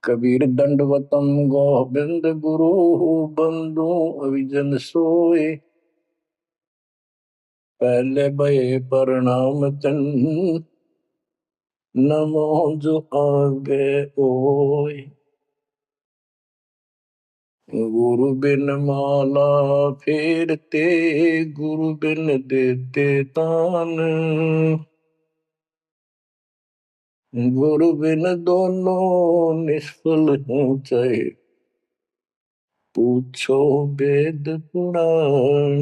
कबीर दंडवतम गोविंद गुरु बंधु अविजन सोए। पहले भये प्रणाम तन नमो जो आगे ओए। गुरु बिन माला फेरते गुरु बिन देते तान। गुरु बिन दोनों निष्फल हैं चाहे पूछो वेद पुराण।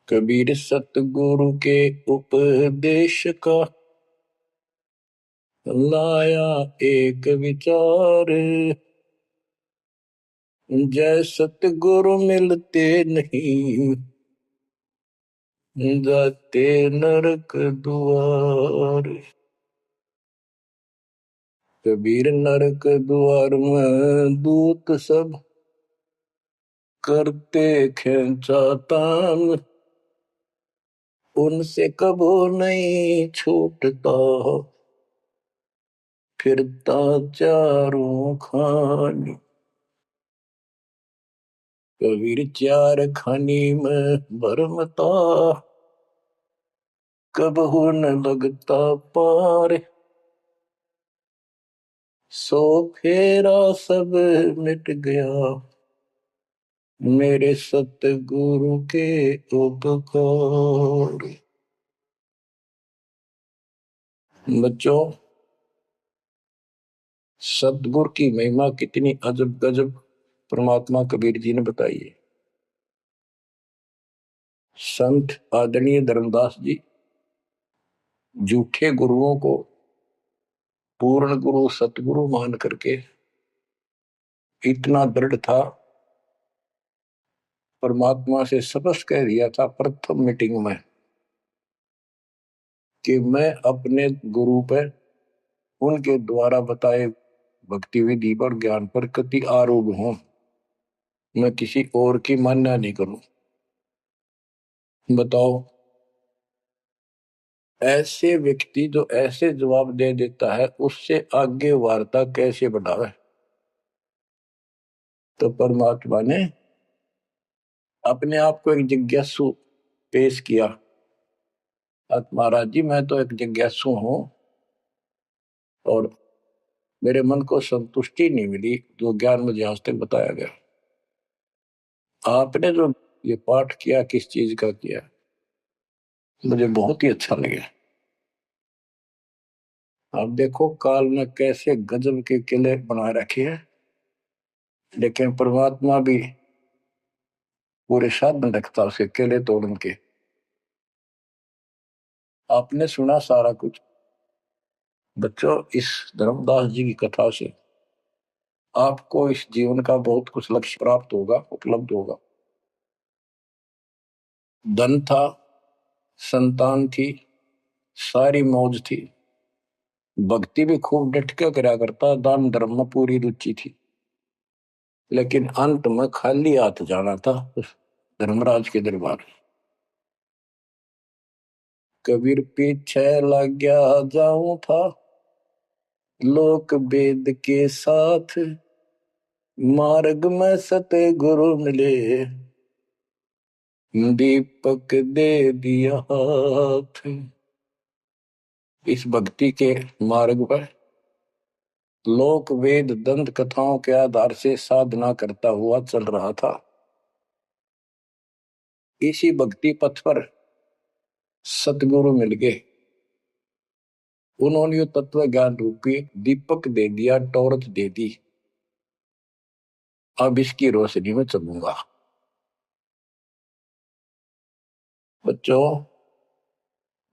कबीर सतगुरु के उपदेश का लाया एक विचार। जय सतगुरु मिलते नहीं जाते नरक द्वार। कबीर नरक द्वार में दूत सब करते खेचा तान। उनसे कबो नहीं छूटता फिरता चारों खान। कबीर चार खानी में भरमता कबहू न लगता पार। सो फेरा सब मिट गया मेरे सतगुरु के उपकार। बच्चों, सतगुरु की महिमा कितनी अजब गजब परमात्मा कबीर जी ने बताई है। संत आदरणीय धर्मदास जी झूठे गुरुओं को पूर्ण गुरु सतगुरु मान करके इतना दृढ़ था, परमात्मा से स्पष्ट कह दिया था प्रथम मीटिंग में कि मैं अपने गुरु पर उनके द्वारा बताए भक्ति विधि पर ज्ञान पर कति आरूढ़ हूं। मैं किसी और की मान्य नहीं करूं। बताओ, ऐसे व्यक्ति जो ऐसे जवाब दे देता है उससे आगे वार्ता कैसे बढ़ावे। तो परमात्मा ने अपने आप को एक जिज्ञासु पेश किया। महाराज जी, मैं तो एक जिज्ञासु हूं और मेरे मन को संतुष्टि नहीं मिली जो ज्ञान मुझे आज तक बताया गया। आपने जो ये पाठ किया किस चीज का किया, मुझे बहुत ही अच्छा लगा। आप देखो काल ने कैसे गजब के किले बना रखे हैं, लेकिन परमात्मा भी पूरे साधन रखता उसके किले तोड़न के। आपने सुना सारा कुछ। बच्चों, इस धर्मदास जी की कथा से आपको इस जीवन का बहुत कुछ लक्ष्य प्राप्त होगा, उपलब्ध होगा। धन था, संतान थी, सारी मौज थी, भक्ति भी खूब डट के करा करता, दान धर्म में पूरी रुचि थी, लेकिन अंत में खाली हाथ जाना था उस धर्मराज के दरबार। कबीर पीछे लग गया जाऊं था लोक वेद के साथ। मार्ग में सतगुरु मिले दीपक दे दिया हाथ। इस भक्ति के मार्ग पर लोक वेद दंत कथाओं के आधार से साधना करता हुआ चल रहा था। इसी भक्ति पथ पर सतगुरु मिल गए। उन्होंने तत्व ज्ञान रूपी दीपक दे दिया, टॉर्च दे दी। अब इसकी रोशनी में चलूंगा। बच्चों,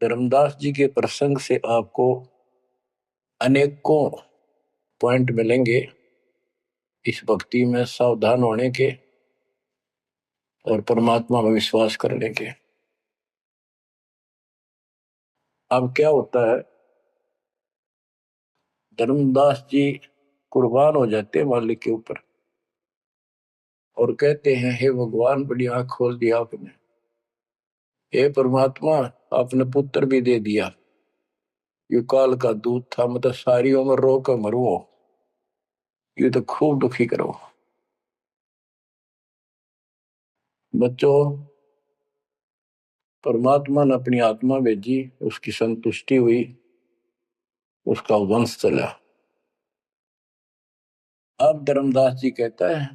धर्मदास जी के प्रसंग से आपको अनेकों पॉइंट मिलेंगे इस भक्ति में सावधान होने के और परमात्मा में विश्वास करने के। अब क्या होता है, धर्मदास जी कुर्बान हो जाते हैं मालिक के ऊपर और कहते हैं, हे भगवान, बड़ी आंख खोल दिया आपने। हे परमात्मा, आपने पुत्र भी दे दिया, यू काल का दूध था, मतलब सारी उम्र रो कर मरो, ये तो खूब दुखी करो। बच्चों, परमात्मा ने अपनी आत्मा भेजी, उसकी संतुष्टि हुई, उसका वंश चला। अब धर्मदास जी कहता है,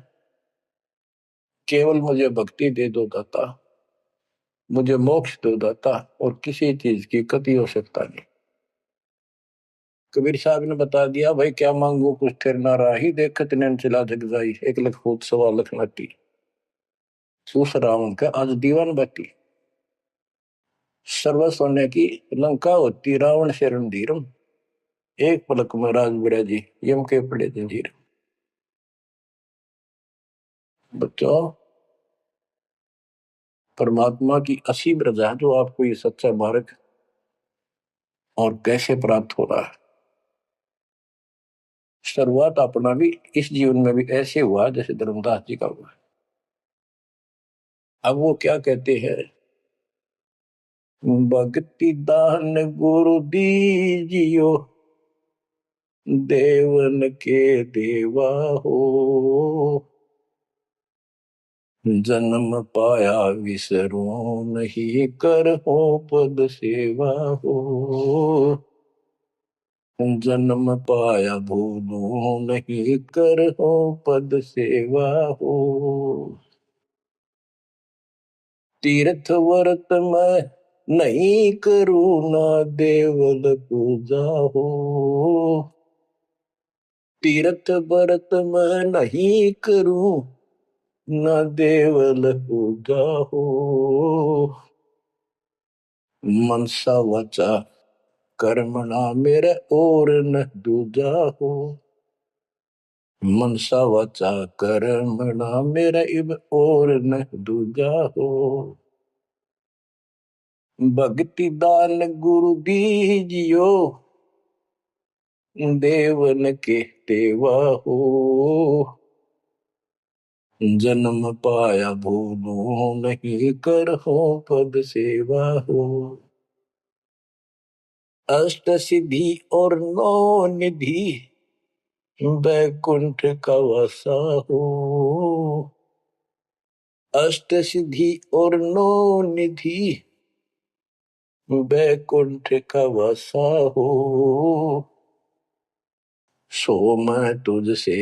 केवल मुझे भक्ति दे दो दाता, मुझे मोक्ष दो दाता, और किसी चीज की कति हो सकता नहीं। कबीर साहब ने बता दिया, भाई क्या मांगू कुछ थिर ना राही, देखत नैन चला जग जाई, एक लख फूट सवा लख नाटी, सूस रावण का आज दीवान बाटी। सर्व सोने की लंका होती, रावण से रणधीरम, एक पलक में राज बिड़ा जी, यम के पड़े जंजीर। बच्चों, परमात्मा की असीम रजा जो आपको ये सच्चा मार्ग और कैसे प्राप्त हो रहा है। शुरुआत अपना भी इस जीवन में भी ऐसे हुआ जैसे धर्मदास जी का हुआ। अब वो क्या कहते हैं, भक्ति दान गुरु दीजियो, देवन के देवा हो, जन्म पाया विसरो नहीं, कर हो पद सेवा हो, जन्म पाया भूलो नहीं, कर हो पद सेवा हो। तीर्थ व्रत में नहीं करूँ ना, देवल पूजा हो, तीर्थ व्रत में नहीं करूँ ना, देवल पूजा हो, मनसा वचा कर्मणा मेरे और न दूजा हो, मनसा वचा कर्मणा मेरा इब और न दूजा हो, भक्ति दान गुरु दीजियो, देवन के देवा हो, जन्म पाया भूलो नहीं, कर हो पद सेवा हो, अष्ट सिद्धि और नौ निधि, बैकुंठ का वासा हो, अष्ट सिद्धि और नौ निधि, बैकुंठ का वासा हो, सो मैं तुझसे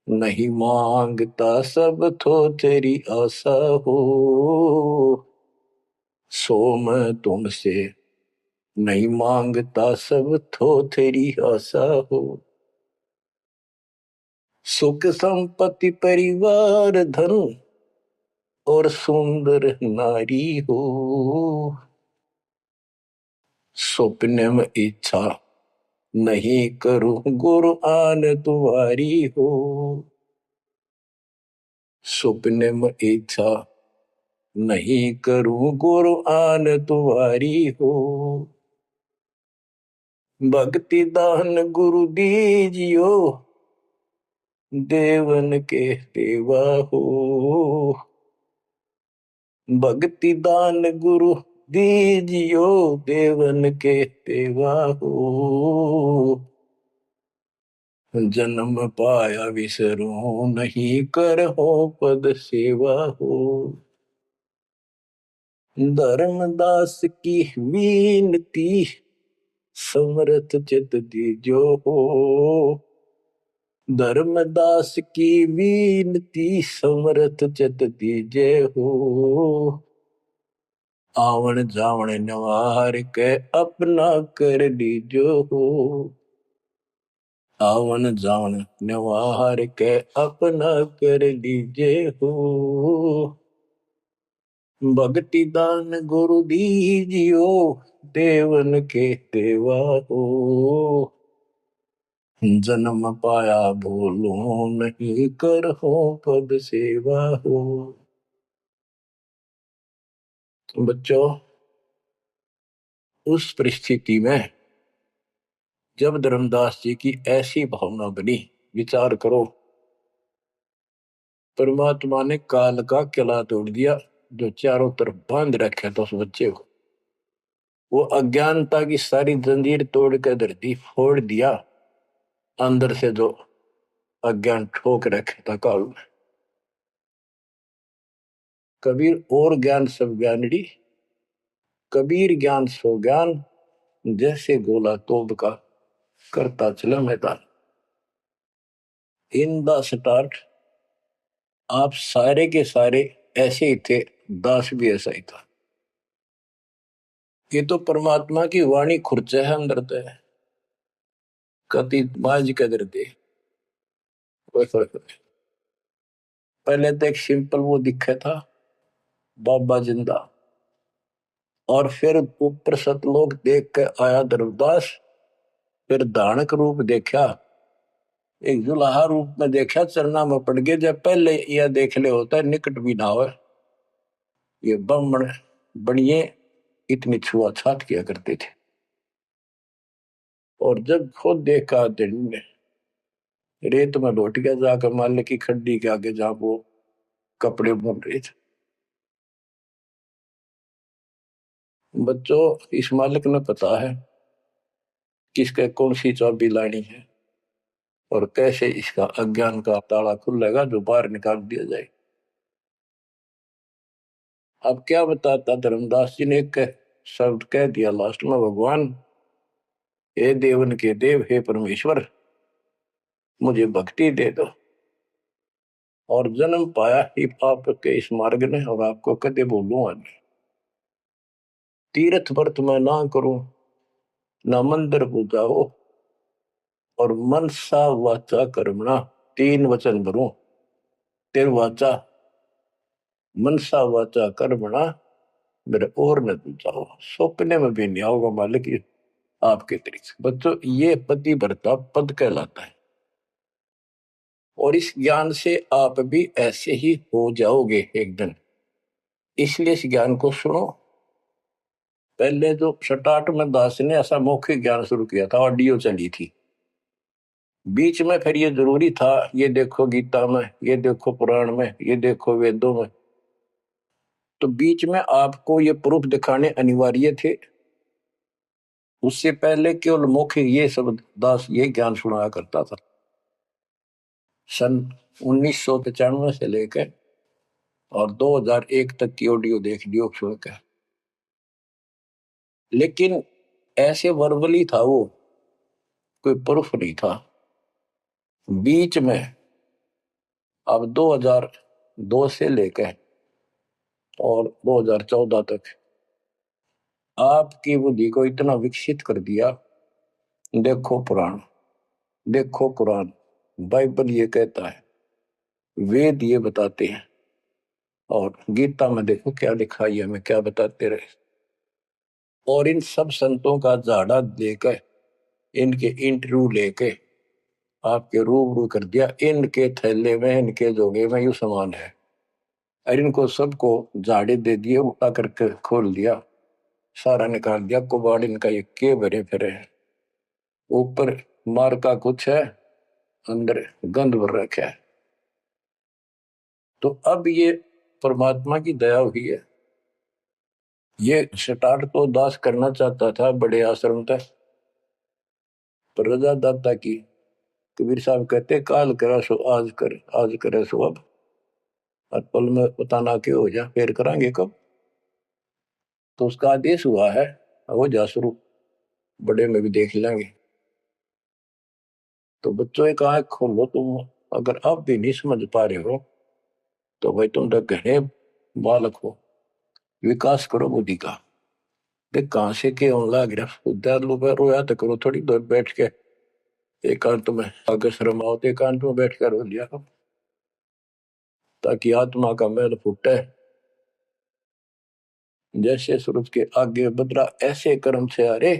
नहीं मांगता, सब तो तेरी आशा हो, सो मैं तुमसे नहीं मांगता, सब तो तेरी आशा हो, सुख संपत्ति परिवार धन और सुंदर नारी हो, स्वप्न में इच्छा नहीं करूं, गुरु आन तुम्हारी हो, स्वप्न में इच्छा नहीं करूं, गुरु आन तुम्हारी हो, भक्ति दान गुरु दीजियो, देवन के देवा हो, भक्ति दान गुरु दीजियो, देवन के देवा हो, जन्म पाया विसरो नहीं, कर हो पद सेवा हो, धर्मदास की विनती, समरथ चित दीजो हो, धर्मदास की विनती, समरथ चित दीजे हो, आवन जावन नवार के अपना कर लीजो हो, आवन जावन नवार के अपना कर लीजे हो, भक्ति दान गुरु दीजियो, देवन के देवा हो, जन्म पाया भूलो नहीं, कर हो पद सेवा हो। बच्चों, उस परिस्थिति में जब धर्मदास जी की ऐसी भावना बनी, विचार करो, परमात्मा ने काल का किला तोड़ दिया जो चारों तरफ बांध रखे था उस बच्चे को। वो अज्ञानता की सारी जंजीर तोड़ कर धरती फोड़ दिया, अंदर से जो अज्ञान ठोक रखे था काल में। कबीर और ज्ञान सब ज्ञानड़ी, कबीर ज्ञान सो ज्ञान, जैसे गोला तोब का करता चला मैदान। इन द स्टार्ट आप सारे के सारे ऐसे ही थे, दास भी ऐसा ही था। ये तो परमात्मा की वाणी खुर्च है अंदर ते, कति बाज कदर दे। पहले तो एक सिंपल वो दिखा था बाबा जिंदा, और फिर ऊपर सतलोक देख के आया धर्मदास, फिर दानक रूप देखा, एक जुलाहा रूप में देखा, चरना में पड़ गए। जब पहले यह देख ले होता है निकट भी ना हो, ये ब्राह्मण बनिए इतनी छुआछात किया करते थे। और जब खुद देखा दिन में रेत में लौट गया, जाकर माल्य की खड्डी के आगे जहां वो कपड़े बुन रहे थे। बच्चों, इस मालिक ने पता है किसके कौन सी चाबी लानी है और कैसे इसका अज्ञान का ताला खुलेगा जो बाहर निकाल दिया जाए। अब क्या बताता धर्मदास जी ने एक शब्द कह दिया लास्ट में, भगवान हे देवन के देव, हे परमेश्वर, मुझे भक्ति दे दो। और जन्म पाया ही आपके इस मार्ग ने, और आपको कदे बोलूंगा नहीं। तीर्थ व्रत में ना करूं, ना मंदिर पूजाओ, और मनसा वाचा कर्मणा, तीन वचन भरूं। तेर वाचा, मनसा वाचा कर्मणा, मेरे और न पूजाओ। सपने में भी नहीं आओगे मालिक ये आपके तरीके से। बच्चों, ये पति भरता पद कहलाता है, और इस ज्ञान से आप भी ऐसे ही हो जाओगे एक दिन। इसलिए इस ज्ञान को सुनो। पहले जो स्टार्ट में दास ने ऐसा मौखिक ज्ञान शुरू किया था, ऑडियो चली थी। बीच में फिर ये जरूरी था, ये देखो गीता में, ये देखो पुराण में, ये देखो वेदों में। तो बीच में आपको ये प्रूफ दिखाने अनिवार्य थे। उससे पहले केवल मौखिक ये सब दास ये ज्ञान सुनाया करता था। सन 1995 से लेकर और 2001 तक की ऑडियो देख लियो सुन के। लेकिन ऐसे वर्बली था वो, कोई प्रूफ नहीं था। बीच में अब 2002 से लेकर और 2014 तक आपकी बुद्धि को इतना विकसित कर दिया। देखो पुराण, देखो कुरान, बाइबल ये कहता है, वेद ये बताते हैं, और गीता में देखो क्या लिखा है, हमें क्या बताते रहे। और इन सब संतों का झाड़ा देकर, इनके इंटरव्यू लेके आपके रूबरू कर दिया। इनके थैले में, इनके जोगे में यू सामान है, और इनको सबको झाड़े दे दिए, उठा करके खोल दिया, सारा निकाल दिया कुबाड़ इनका, ये के भरे फिरे हैं। ऊपर मार का कुछ है, अंदर गंध भर रखा है। तो अब ये परमात्मा की दया हुई है। ये स्टार्ट तो दास करना चाहता था बड़े आश्रम तक, पर रजा दाता की। कबीर साहब कहते काल करा सो आज कर, आज करे सो अब, और पल में बताना के हो जा, फिर करांगे कब। तो उसका आदेश हुआ है, हो जा शुरू, बड़े में भी देख लेंगे। तो बच्चों एक आंख खोलो तुम, अगर आप भी नहीं समझ पा रहे हो तो भाई तुम तो घने बालक हो, विकास करो बुद्धि का। देख कहां से के होने लग रहा, उद्यार लो रोया तो करो थोड़ी देर बैठ के, एकांत में आगे शर्म आओ तो एकांत में बैठ कर रो लिया करो, ताकि आत्मा का मैल फूटे। जैसे सूरज के आगे बदरा, ऐसे कर्म से अरे,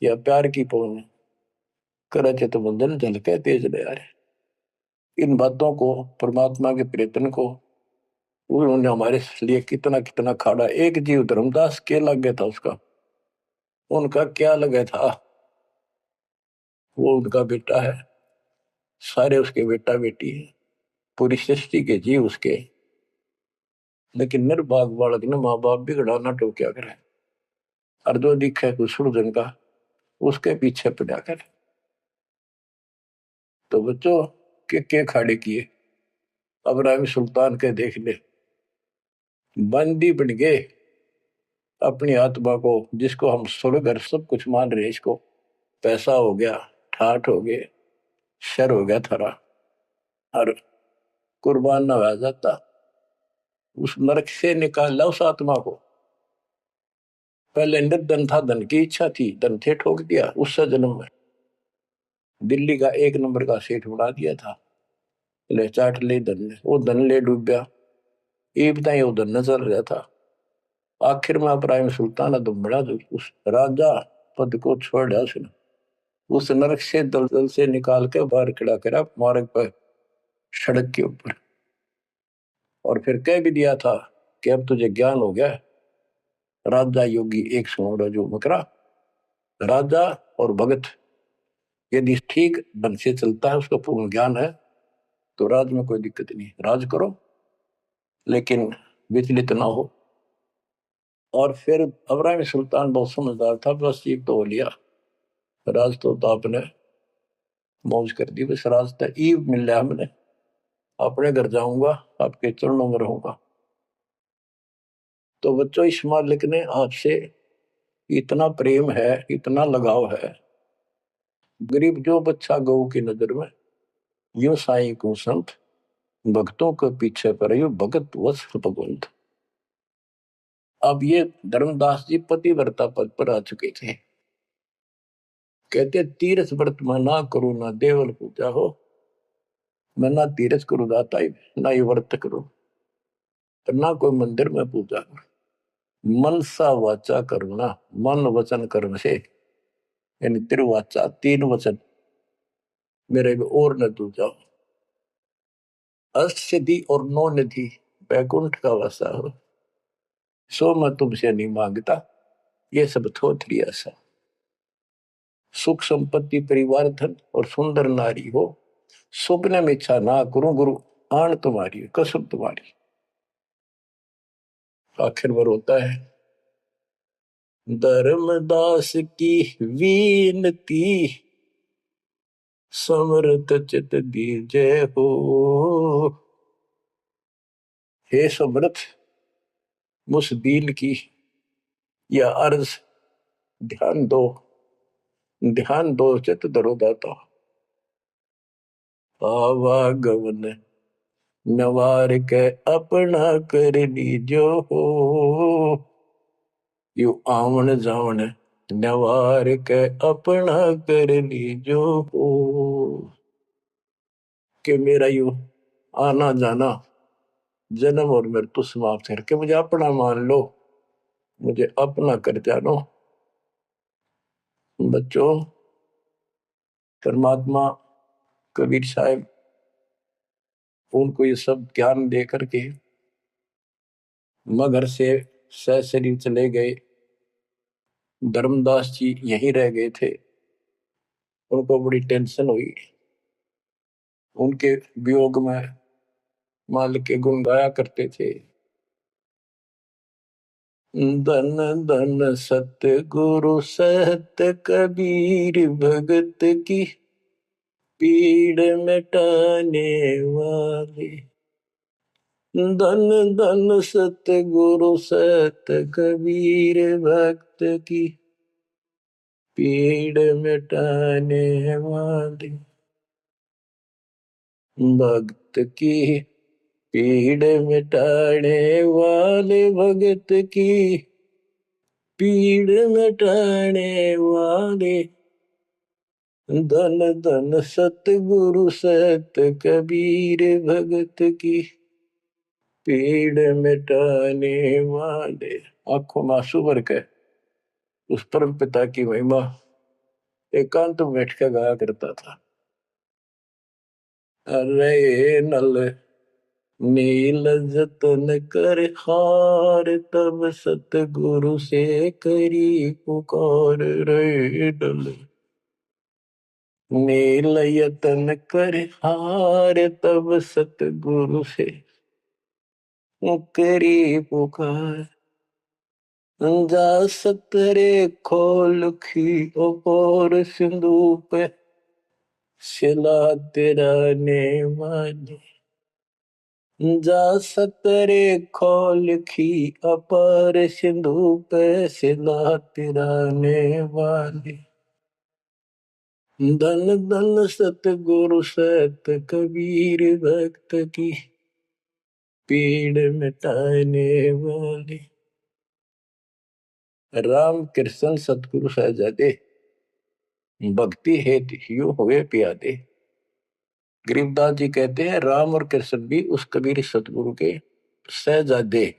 या प्यार की पौन करे तो बंधन झलके तेज ले आ रहे। इन बातों को, परमात्मा के प्रयत्न को, उन्होंने हमारे लिए कितना कितना खाड़ा। एक जीव धर्मदास के लग गया था उसका, उनका क्या लगा था, वो उनका बेटा है, सारे उसके बेटा बेटी है, पूरी सृष्टि के जीव उसके। लेकिन निर्भाग बालक ने माँ बाप बिगड़ा ना, तो क्या करे। और जो दिखे कुछ सुरजन का उसके पीछे पड़ा कर। तो बच्चों के खाड़े किए अब्राहिम सुल्तान के देख ले, बंदी बन गए अपनी आत्मा को, जिसको हम स्वर्ग और सब कुछ मान रहे, इसको पैसा हो गया, ठाठ हो गए, शर हो गया थारा, और कुर्बान ना हो जाता, उस नरक से निकाल ला उस आत्मा को। पहले अंदर धन था, धन की इच्छा थी, धन थे ठोक दिया, उससे जन्म में दिल्ली का 1 नंबर का सेठ बना दिया था, ले चाट ले धन ने, वो धन ले डूबया, ये बताइए वो धन चल रहा था। आखिर में इब्राहिम सुल्तान तो बड़ा उस राजा पद को छोड़ दिया उसने, उस नरक से दलदल से निकाल के बाहर खड़ा करा मार्ग पर, सड़क के ऊपर, और फिर कह भी दिया था कि अब तुझे ज्ञान हो गया। राजा योगी एक सुनो जो मकरा, राजा और भगत यदि ठीक ढंग से चलता है, उसका पूर्ण ज्ञान है, तो राज में कोई दिक्कत नहीं, राज करो लेकिन विचलित ना हो। और फिर इब्राहिम सुल्तान बहुत समझदार था, बस एक तो हो लिया राज, तो आपने मौज कर दी, बस राज तो ईव मिल रहा, हमने अपने घर जाऊंगा, आपके चरणों में रहूंगा। तो बच्चों इस मालिक ने आपसे इतना प्रेम है, इतना लगाव है, गरीब जो बच्चा गौ की नजर में, यो साई को संत भक्तों के पीछे पर यो भगत वत्स भगवंत। अब ये धर्मदास जी पतिव्रता पद पर आ चुके थे, कहते तीर्थ व्रत में ना करो ना देवल पूजा हो, मैं ना तीर्थ करूँ दाता ही, ना ये व्रत करूं, ना कोई मंदिर में पूजा करूं, मन सा वाचा करुणा, मन वचन कर्म से, यानी तिरुवाचा 3 वचन मेरे और न तू जाओ, अष्टसिद्धि और 9 निधि बैकुंठ का वासा हो, सो मैं तुमसे नहीं मांगता, ये सब थोथरी ऐसा, सुख संपत्ति परिवार धन और सुंदर नारी हो, स्वप्न में इच्छा ना करूं गुरु, आन तुम्हारी कसम तुम्हारी। आखिर में रोता है, धर्मदास की वीनती, समर्थ चित दीजे हो, हे समर्थ मुझ दीन की यह अर्ज ध्यान दो, ध्यान दो चित धरो दाता, आवागमन नवार के अपना कर लीजो हो, यू आवन जावन नवार के अपना कर लीजो हो, कि मेरा यू आना जाना जन्म और मृत्यु समाप्त करके मुझे अपना मान लो, मुझे अपना कर जानो। बच्चों परमात्मा कबीर साहब उनको ये सब ज्ञान दे करके मगर से सशरीर चले गए, धर्मदास जी यहीं रह गए थे, उनको बड़ी टेंशन हुई, उनके वियोग में मालिक के गुण गाया करते थे, धन धन सत्य गुरु सत्य कबीर भगत की पीड़ मिटाने वाले, धन धन सत्य गुरु सत्य कबीर भक्त की पीड़ मिटाने वाले, भक्त की पीड़ मिटाने वाले, भगत की पीड़ मिटाने वाले, धन धन सतगुरु सत्य कबीर भगत की पीड़ मिटाने वाले। आंखों में आंसू भर के उस परम पिता की महिमा एकांत में बैठ कर गाया करता था। अरे नल नील जतन कर हार, तब सतगुरु से करी पुकार, रे नल नील यतन कर हार, तब सतगुरु से करी पुकार, जा सतरे खोल खी और सिंधु पे शिला तेरा ने वाली। जा सतरे खोल खी अपार सिंधु पे शिला तेरा ने वाली। धन धन सतगुरु सत कबीर भक्त की पीड़ मिटाने वाली। राम कृष्ण सतगुरु सहजादे भक्ति हेतु ह्यू हुए प्यादे। गरीबदास जी कहते हैं राम और कृष्ण भी उस कबीर सतगुरु के सहजादे,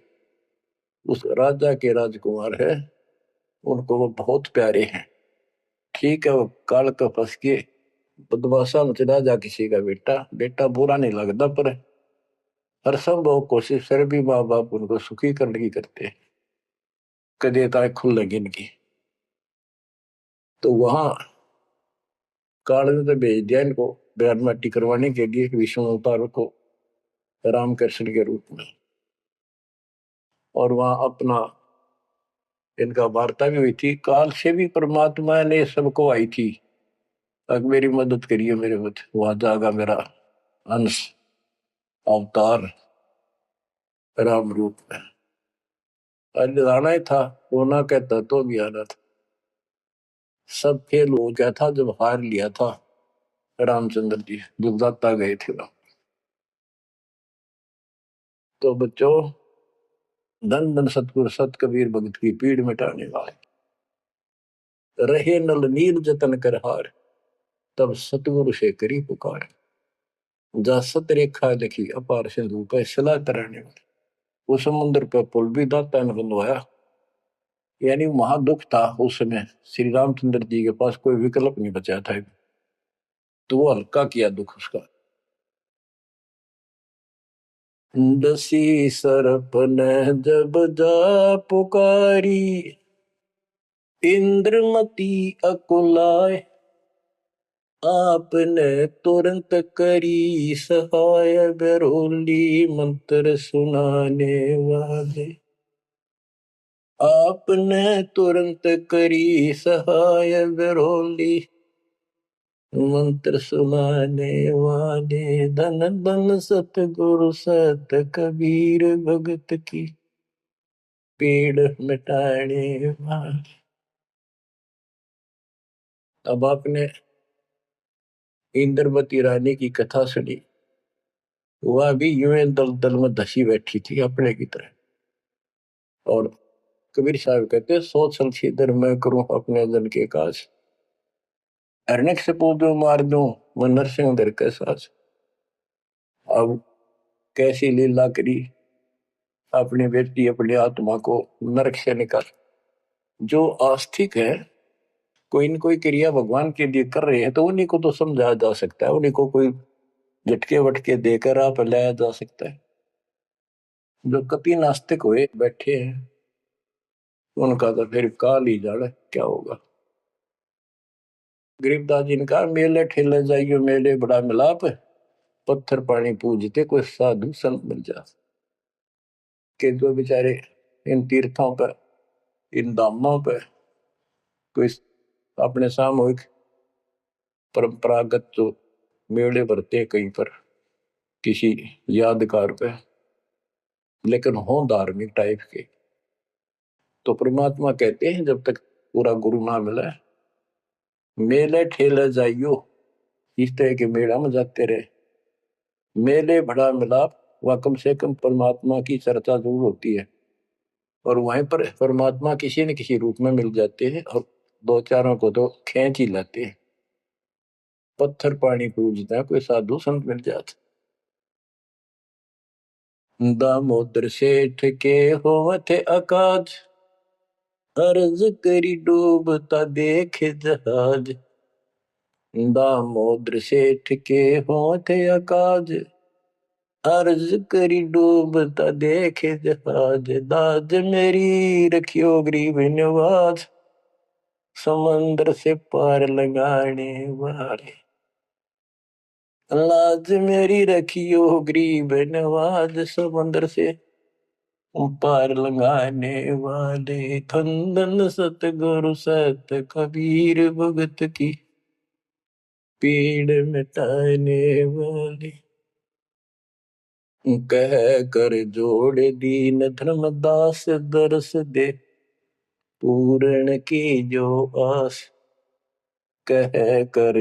उस राजा के राजकुमार है, उनको वो बहुत प्यारे हैं। ठीक है, वो काल का फंस के बदमाशा में चला जा किसी का बेटा, बेटा बुरा नहीं लगता, पर हर संभव कोशिश फिर भी माँ बाप उनको सुखी करने की करते हैं, कदे ताए खुल लगी इनकी। तो वहां काल ने तो भेज दिया इनको बयान माटी करवाने के लिए विष्णु अवतार को रामकृष्ण के रूप में। और वहां अपना इनका वार्ता भी हुई थी। काल से भी परमात्मा ने सबको आई थी, अब मेरी मदद करिए, मेरे मत वहां जागा मेरा अंश अवतार राम रूप में। आज आना ही था, होना कहता तो भी आना था। सब फेल हो गया था जब हार लिया था रामचंद्र जी, जब दाता गए थे राम। तो बच्चों, धन धन सतगुरु सत कबीर भगत की पीड़ मिटाने वाले। रहे नल नील जतन कर हार, तब सतगुरु से करी पुकार। जा सत रेखा लिखी अपार सिंधु पे सला तराने वाले। उस समुद्र पे पुल भी दाता ने बनवाया। यानी वहां दुख था उस समय, श्री रामचंद्र जी के पास कोई विकल्प नहीं बचा था, तो वो हल्का किया दुख उसका। दसी सरप ने जब जा पुकारी, इंद्रमती अकुलाए। आपने तुरंत करी सहाय, बरोली मंत्र सुनाने वाले। आपने तुरंत करी सहाय, बरोली मंत्र सुनाने वाले। धन धन सतगुरु सत कबीर भगत की पीड़ मिटाने वाले। अब आपने इंद्रवती रानी की कथा सुनी, वह भी यूं दल दल में धसी बैठी थी अपने की तरह। और कबीर साहब कहते, सोच संशीधर मैं करूं अपने जन के काज, अरण्यक से पूजो मार दूं मैं नरसिंह दर के साज। अब कैसी लीला करी अपनी बेटी अपनी आत्मा को नरक से निकाल। जो आस्तिक है, कोई न कोई क्रिया भगवान के लिए कर रहे हैं, तो उन्हीं को तो समझाया जा सकता है, उन्हीं को कोई झटके वटके देकर आप लाया जा सकता है। जो कपि नास्तिक हुए बैठे हैं, उनका तो फिर काल ही जाने क्या होगा। गरीबदास जी ने कहा, मेले ठेले जाइयो मेले बड़ा मिलाप, पत्थर पानी पूजते कोई साधु संत मिल जा। के जो बेचारे इन तीर्थों पर, इन धामों पर कोई अपने सामूहिक परंपरागत जो मेले भरते कहीं पर किसी यादगार पे, लेकिन हो धार्मिक टाइप के, तो परमात्मा कहते हैं जब तक पूरा गुरु ना मिला, मेले ठेले जाइयो, इस तरह के मेला में जाते रहे। मेले बड़ा मिलाप, वह कम से कम परमात्मा की चर्चा जरूर होती है, और वहीं पर परमात्मा किसी न किसी रूप में मिल जाते हैं, और दो चारों को तो खींच ही लाते हैं। पत्थर पानी पूजता है कोई साधु संत मिल जाता। दामोदर सेठ के होवत अकाज, अर्ज करी डूबता देखे जहाज। दामोदर सेठ के होवत अकाज, अर्ज करी डूबता देखे जहाज। दाज मेरी रखियो गरीब नवाज, समंदर से पार लगाने वाले। लाज मेरी रखियो गरीब नवाज, समंदर से पार लगाने वाले धन सतगुरु सत कबीर भगत की पीड़ मिटाने वाले कह कर जोड़ दीन धर्मदास दरस दे पूर्ण की जो आस कह कर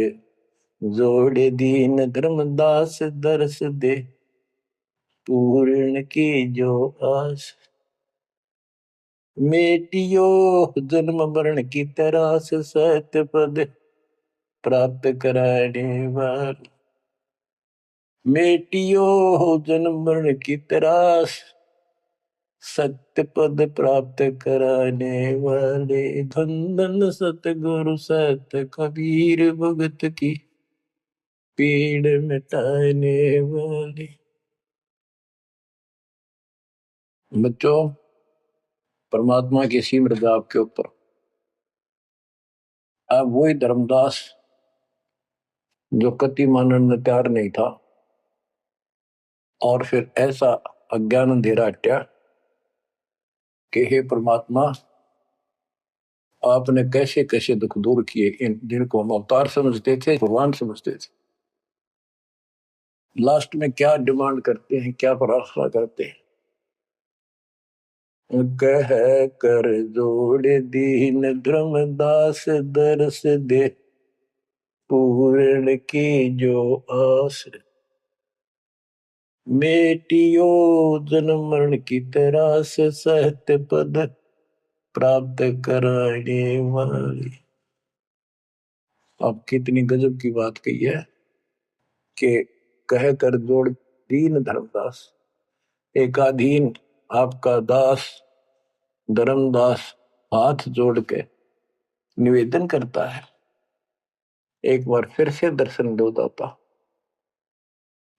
जोड़ दीन धर्मदास दरस दे पूर्ण की जो आस मेटियो जन्म मरण की तरास सत्य पद प्राप्त कराने वाले मेटियो जन्म मरण की तरास सत्य पद प्राप्त कराने वाले धन धन सतगुरु सत कबीर भगत की पीड़ मिटाने वाले। बच्चों, परमात्मा की सिमरत आपके ऊपर। अब वही धर्मदास जो कति मानने में तैयार नहीं था और फिर ऐसा अज्ञान अंधेरा हटा कि हे परमात्मा, आपने कैसे कैसे दुख दूर किए। इन जिनको हम अवतार समझते थे, भगवान समझते थे, लास्ट में क्या डिमांड करते हैं, क्या प्रार्थना करते हैं। कह कर जोड़ दीन धर्मदास दरस दे पूर्ण की जो आस मेटियो जन्म मरण की तरास सत्य पद प्राप्त कराने वाली। अब कितनी गजब की बात कही है कि कह कर जोड़ दीन धर्मदास, एकाधीन आपका दास धर्मदास हाथ जोड़ के निवेदन करता है, एक बार फिर से दर्शन दो दाता,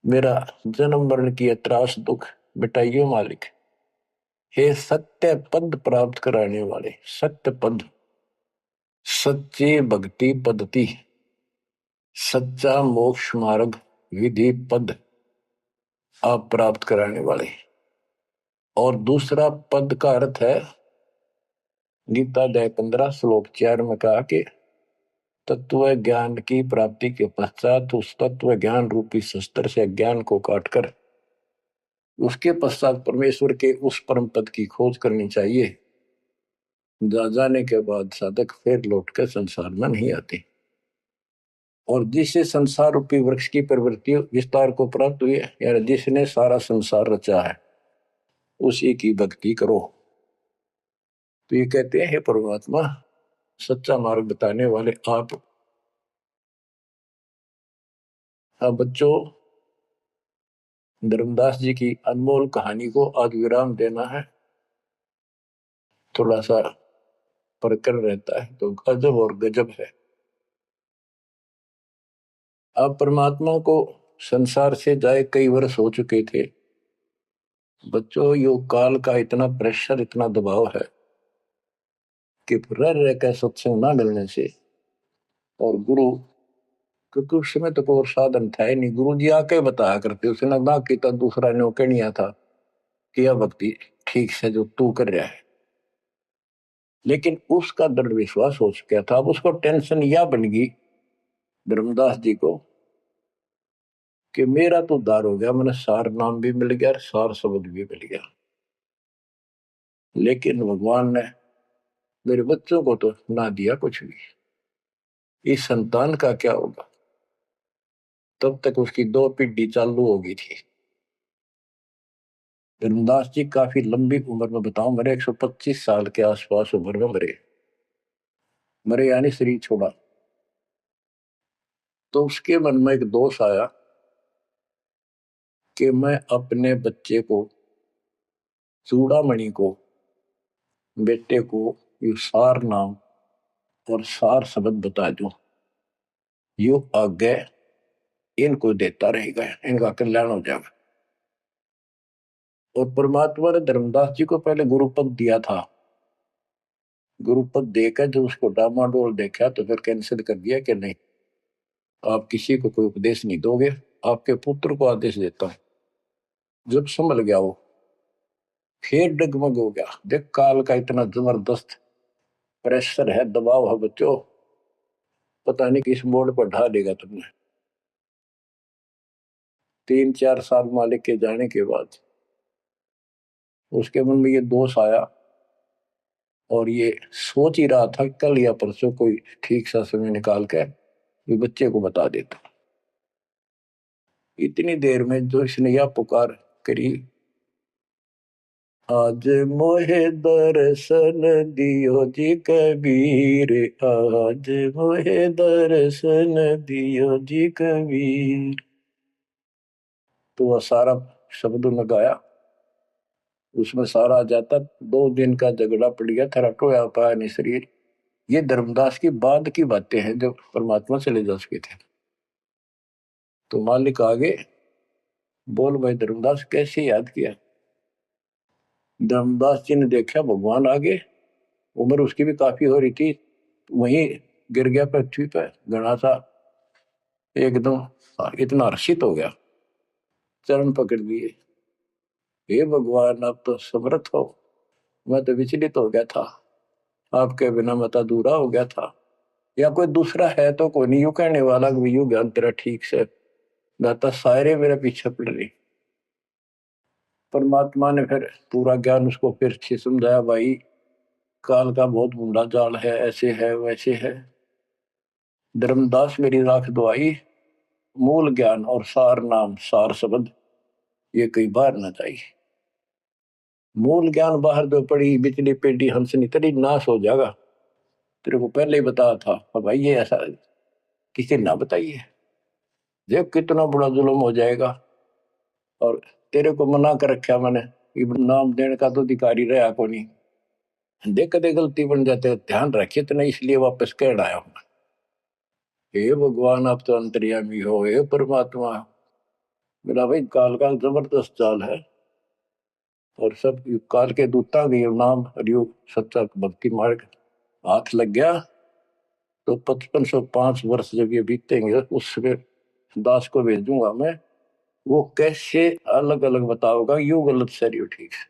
मेरा जन्म मरण की त्रास दुख मिटाइयो मालिक। हे सत्य पद प्राप्त कराने वाले, सत्य पद, सच्ची भक्ति पद्धति, सच्चा मोक्ष मार्ग विधि पद आप प्राप्त कराने वाले। और दूसरा पद का अर्थ है गीता अध्याय 15 श्लोक 4 में कहा कि तत्व ज्ञान की प्राप्ति के पश्चात उस तत्व ज्ञान रूपी शस्त्र से ज्ञान को काटकर उसके पश्चात परमेश्वर के उस परम पद की खोज करनी चाहिए। जा जाने के बाद साधक फिर लौटकर संसार में नहीं आते। और जिससे संसार रूपी वृक्ष की प्रवृत्ति विस्तार को प्राप्त हुई है, यानी जिसने सारा संसार रचा है, उसी की भक्ति करो। तो ये कहते हैं, हे परमात्मा, सच्चा मार्ग बताने वाले आप। अब बच्चों, धर्मदास जी की अनमोल कहानी को आज विराम देना है। थोड़ा सा प्रकरण रहता है तो गजब और गजब है। अब परमात्मा को संसार से जाए कई वर्ष हो चुके थे। बच्चों, योग काल का इतना प्रेशर, इतना दबाव है कि रह रह कर सत्संग ना मिलने से, और गुरु, क्योंकि उस समय तो कोई साधन था ही नहीं, गुरु जी आके बताया करते, उसने ना किया दूसरा ने नहीं आता कि यह भक्ति ठीक से जो तू कर रहा है। लेकिन उसका दृढ़ विश्वास हो चुका था। अब उसको टेंशन यह बन गई धर्मदास जी को कि मेरा तो उद्धार हो गया, मैंने सार नाम भी मिल गया, सार शब्द भी मिल गया, लेकिन भगवान ने मेरे बच्चों को तो ना दिया कुछ भी। इस संतान का क्या होगा? तब तक उसकी दो पीढ़ी चालू हो गई थी। धर्मदास जी काफी लंबी उम्र में, बताऊं, मेरे 125 साल के आसपास उम्र में मरे। मरे यानी शरीर छोड़ा। तो उसके मन में एक दोष आया कि मैं अपने बच्चे को, चूड़ामणि को, बेटे को ये सार नाम और सार शब्द बता दूं, यो आगे इनको देता रहेगा, इनका कल्याण हो जाएगा। और परमात्मा ने धर्मदास जी को पहले गुरुपद दिया था। गुरुपद देकर जब उसको डामाडोल देखा तो फिर कैंसिल कर दिया कि नहीं, आप किसी को कोई उपदेश नहीं दोगे, आपके पुत्र को आदेश देता हूं। जब समझ गया वो, फिर डगमग हो गया। देख काल का इतना जबरदस्त प्रेशर है, दबाव है बच्चों, पता नहीं किस मोड़ पर ढा देगा तुमने। 3-4 साल मालिक के जाने के बाद उसके मन में ये दोष आया और ये सोच ही रहा था कल या परसों कोई ठीक सा समय निकाल के ये बच्चे को बता देता। इतनी देर में जो इसने यह पुकार करी, आज मोहे दर्शन दियो जी कबीर, आज मोहे दर्शन दियो जी कबीर। तो वह सारा शब्द में गाया, उसमें सारा आ जाता। 2 दिन का झगड़ा पड़ गया था, टोया पाया नहीं शरीर। ये धर्मदास की बाद की बातें हैं जब परमात्मा चले जा चुके थे। तो मालिक आगे बोल भाई धर्मदास कैसे याद किया। धर्मदास जी ने देखा भगवान आगे, उम्र उसकी भी काफी हो रही थी, वहीं गिर गया पृथ्वी पर घना सा, एकदम इतना हर्षित हो गया, चरण पकड़ लिए। हे भगवान आप तो समर्थ हो, मैं तो विचलित हो गया था, आपके बिना मैं तो अधूरा हो गया था। या कोई दूसरा है तो कोई नहीं, यू कहने वाला यू ज्ञान तेरा ठीक से दाता, सारे मेरे पीछे पड़ रही। परमात्मा ने फिर पूरा ज्ञान उसको फिर से समझाया, भाई काल का बहुत बूढ़ा जाल है, ऐसे है वैसे है। धर्मदास मेरी राख दुआई, मूल ज्ञान और सार नाम सार शब्द ये कई बार ना चाहिए। मूल ज्ञान बाहर दो पड़ी बिजली पेटी हंसनी तेरी नाश हो जाएगा। तेरे को पहले ही बताया था, और भाई ये ऐसा किसी ना बताइए, देख कितना बड़ा जुल्म हो जाएगा। और तेरे को मना कर रखा मैंने, नाम देने का तो अधिकारी रहा को नहीं, देख कदे गलती बन जाते, ध्यान रखिए तो नहीं, इसलिए वापस कह आया हूं। हे भगवान आप तो अंतर्यामी हो, हे परमात्मा। मेरा भाई काल का जबरदस्त चाल है, और सब काल के दूता भी नाम हरियो सच्चा भक्ति मार्ग हाथ लग गया तो 5505 वर्ष जब ये बीतेंगे उसमें दास को भेजूंगा मैं, वो कैसे अलग अलग बताओगा यू गलत सही ठीक है।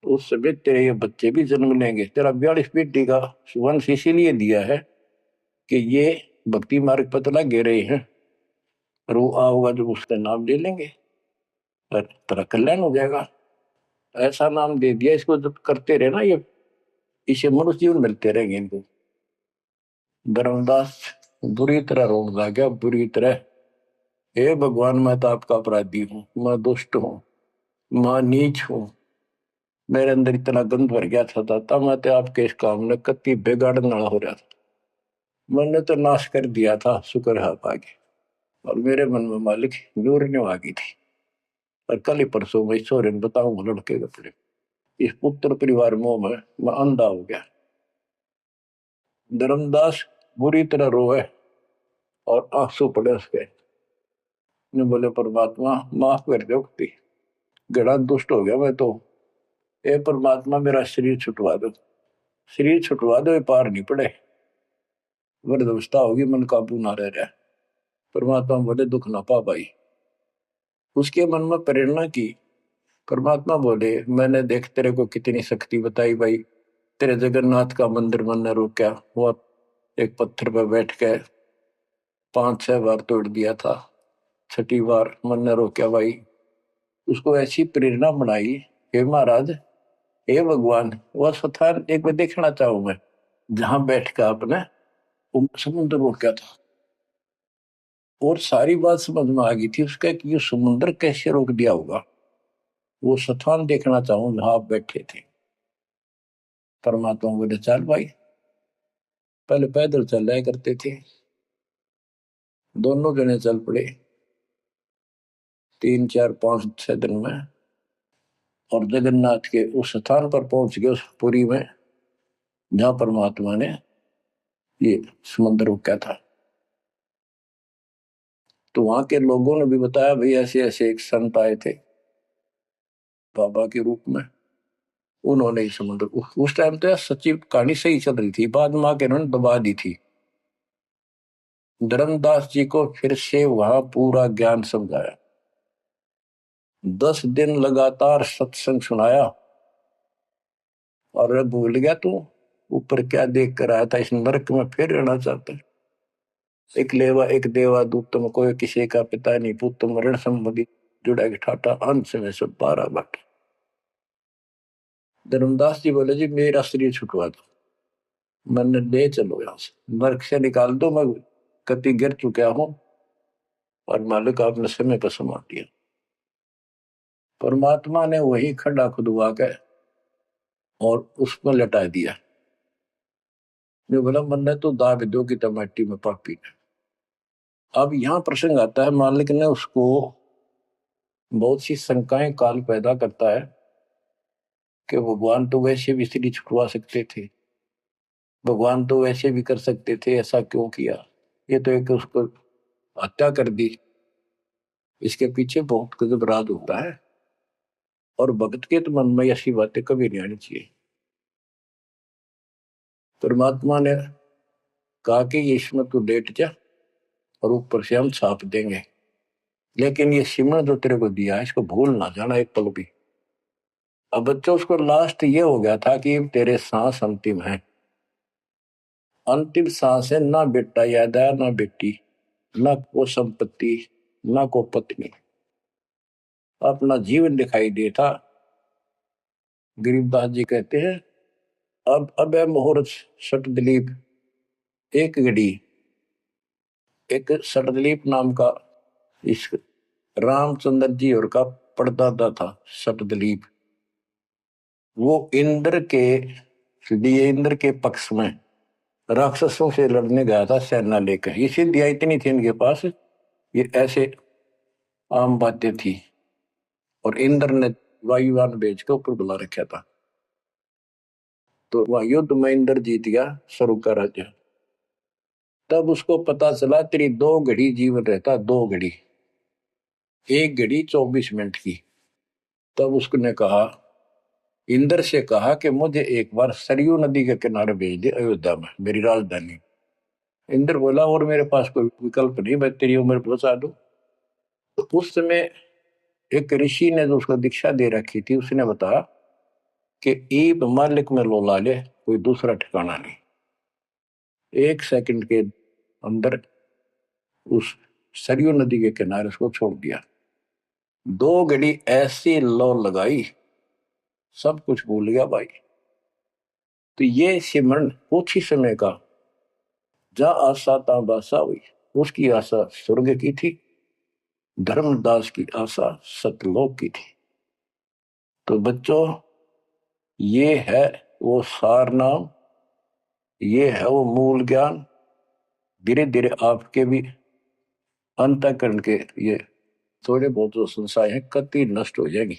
उस समय तेरे ये बच्चे भी जन्म लेंगे, तेरा 42 पीढ़ी का वंश इसीलिए दिया है कि ये भक्ति मार्ग पर तो लगे रहे हैं, और वो आओगा जो उसका नाम ले लेंगे और तेरा कल्याण हो जाएगा। ऐसा नाम दे दिया, इसको जब करते रहे ना ये, इसे मनुष्य जीवन मिलते रहेंगे इनको। धर्मदास बुरी तरह रोन लग गया, बुरी तरह। हे भगवान मैं तो आपका अपराधी हूँ, मैं दुष्ट हूँ, मैं नीच हूँ, मेरे अंदर इतना गंद भर गया था दाता, मैं तो आपके इस काम ने कति बिगाड़ने वाला हो रहा था, मैंने तो नाश कर दिया था, शुक्र है आप आगे। और मेरे मन में मालिक नूरने आ गई थी। और कल ही परसों मैं ईश्वर बताऊंगा लड़के के अपने इस पुत्र परिवार मोह में मैं अंधा हो गया। धर्मदास बुरी तरह रोए और आंसू पड़े उसके, ने बोले परमात्मा माफ कर दो, गड़ा दुष्ट हो गया मैं तो, ए परमात्मा मेरा शरीर छुटवा दो, शरीर छुटवा दो, ये पार नहीं पड़े, वृद्धावस्था होगी मन काबू ना रह रहा। परमात्मा बोले दुख ना पा भाई। उसके मन में प्रेरणा की, परमात्मा बोले मैंने देख तेरे को कितनी शक्ति बताई भाई, तेरे जगन्नाथ का मंदिर मन ने रोका, वो एक पत्थर पर बैठ के 5-6 बार तोड़ दिया था, छठी बार मन ने रोका भाई, उसको ऐसी प्रेरणा बनाई। हे महाराज, हे भगवान, वह स्थान एक बार देखना चाहूं मैं जहां बैठ कर आपने समुद्र रोका था। और सारी बात समझ में आ गई थी उसका कि ये समुद्र कैसे रोक दिया होगा, वो स्थान देखना चाहूं जहां आप बैठे थे। परमात्मा बोले चल भाई, पहले पैदल चल रहे करते थे, दोनों जने चल पड़े 3-4-5-6 दिन में, और जगन्नाथ के उस स्थान पर पहुंच गए, उस पुरी में जहां परमात्मा ने ये समुद्र रोका था। तो वहां के लोगों ने भी बताया भाई ऐसे ऐसे एक संत आए थे बाबा के रूप में, उन्होंने समुद्र उस टाइम तो यार सच्ची कहानी सही चल रही थी, बाद में आके उन्होंने दबा दी थी। धर्मदास जी को फिर से वहां पूरा ज्ञान समझाया, 10 दिन लगातार सत्संग सुनाया, और भूल गया तू ऊपर क्या देख कर आया था, इस नरक में फिर रहना चाहता है। एक लेवा एक देवा दूत तुम कोई किसी का पिता नहीं पुत तुम ऋण संबंधी जुड़ा के ठाटा अंश में सब 12 बट। धर्मदास जी बोले जी मेरा शरीर छुटवा दो, मैंने ले चलो यहां से नरक से निकाल दो, मैं कति गिर चुका हूं और मालिक आपने समय पर समा दिया। परमात्मा ने वही खड्डा खुदवा के और उसको लटा दिया। जो बोला मन ने तो दाब दो की टमाटी में पापी ने। अब यहां प्रसंग आता है, मालिक ने उसको बहुत सी शंकाएं काल पैदा करता है कि भगवान तो वैसे भी स्त्री छुटवा सकते थे, भगवान तो वैसे भी कर सकते थे, ऐसा क्यों किया? ये तो एक उसको हत्या कर दी। इसके पीछे बहुत गजब राज होता है और भक्त के तो मन में ऐसी बातें कभी नहीं आनी चाहिए। परमात्मा ने कहा कि ये इसमें तू लेट जा और ऊपर से हम छाप देंगे, लेकिन ये सिमरन जो तेरे को दिया है इसको भूल ना जाना एक पल भी। अब बच्चों उसको लास्ट ये हो गया था कि तेरे सांस अंतिम है, अंतिम सांस है, ना बेटा याद आया ना बेटी, ना को संपत्ति ना को पत्नी, अपना जीवन दिखाई देता। गरीबदास जी कहते हैं अब है मुहूर्त सट दिलीप एक घड़ी। एक सटदिलीप नाम का इस रामचंद्र जी और का परदादा था सटदिलीप। वो इंद्र के लिए इंद्र के पक्ष में राक्षसों से लड़ने गया था सेना लेकर। ये सिद्धियां इतनी थी इनके पास, ये ऐसे आम बातें थी। और इंद्र ने वायुयान भेज के ऊपर बुला रखा था, तो वह युद्ध में इंद्र जीत गया स्वर्ग का राज्य। तब उसको पता चला तेरी 2 घड़ी जीवन रहता, 2 घड़ी, 1 घड़ी 24 मिनट की। तब उसने कहा, इंद्र से कहा कि मुझे एक बार सरयू नदी के किनारे भेज दे अयोध्या में, मेरी राजधानी। इंद्र बोला और मेरे पास कोई विकल्प नहीं, मैं तेरी उम्र पहुंचा दूं। तो उस समय एक ऋषि ने जो उसको दीक्षा दे रखी थी उसने बताया कि ईब मालिक में लोला ले, कोई दूसरा ठिकाना नहीं। 1 सेकंड के अंदर उस सरयू नदी के किनारे उसको छोड़ दिया। 2 घड़ी ऐसी लो लगाई, सब कुछ भूल गया भाई। तो ये सिमरन कुछ ही समय का, जहां आशा तहां बासा हुई। उसकी आशा स्वर्ग की थी, धर्मदास की आशा सतलोक की थी। तो बच्चों ये है वो सार नाम, ये है वो मूल ज्ञान। धीरे धीरे आपके भी अंतःकरण के ये थोड़े बहुत जो संशय है कति नष्ट हो जाएगी।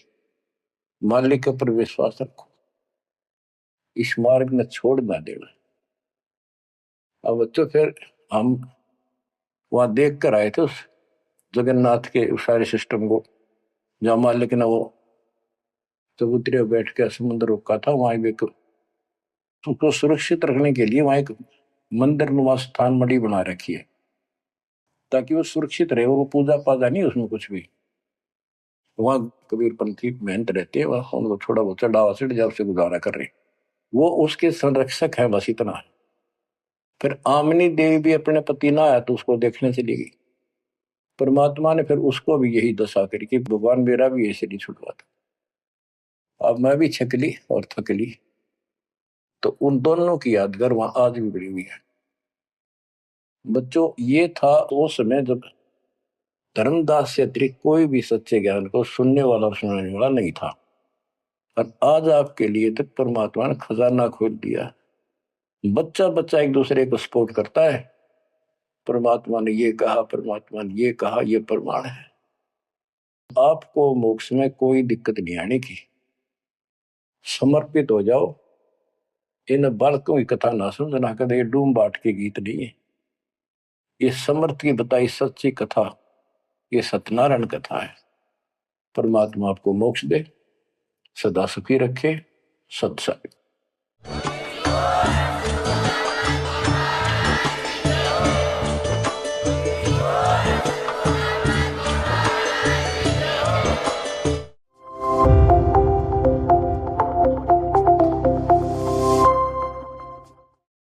मालिक के ऊपर विश्वास रखो, इस मार्ग में छोड़ ना देना। अब बच्चों फिर हम वहां देख कर आए थे उस जगन्नाथ के सारे सिस्टम को, जहां मालिक ने वो चबूतरे बैठ के समुद्र रोका था। वहां भी उसको सुरक्षित रखने के लिए वहां एक मंदिर नुमा स्थान मणि बना रखी है, ताकि वो सुरक्षित रहे। वो पूजा पाजा नहीं उसमें कुछ भी। वहां कबीर पंथी मेहनत रहते हैं, वहां उनको थोड़ा बहुत चढ़ावा चढ़ जाओ से गुजारा कर रहे, वो उसके संरक्षक है, बस इतना है। फिर आमनी देवी भी अपने पति ना आया तो उसको देखने चली गई। परमात्मा ने फिर उसको भी यही दशा करी कि भगवान मेरा भी ऐसे नहीं छुटवा था। अब मैं भी छकली और थकली, तो उन दोनों की यादगार वहां आज भी बड़ी हुई है। बच्चों ये था वो समय जब धर्मदास से अतिरिक्त कोई भी सच्चे ज्ञान को सुनने वाला और सुनाने वाला नहीं था। और आज आपके लिए तक परमात्मा ने खजाना खोल दिया। बच्चा बच्चा एक दूसरे को सपोर्ट करता है, परमात्मा ने ये कहा, परमात्मा ने ये कहा, ये प्रमाण है। आपको मोक्ष में कोई दिक्कत नहीं आने की। समर्पित हो जाओ। इन बालकों की कथा ना समझना कदे, ये डूम बाट के गीत नहीं है। ये समर्थ की बताई सच्ची कथा, ये सत्यनारायण कथा है। परमात्मा आपको मोक्ष दे, सदा सुखी रखे। सत्संग।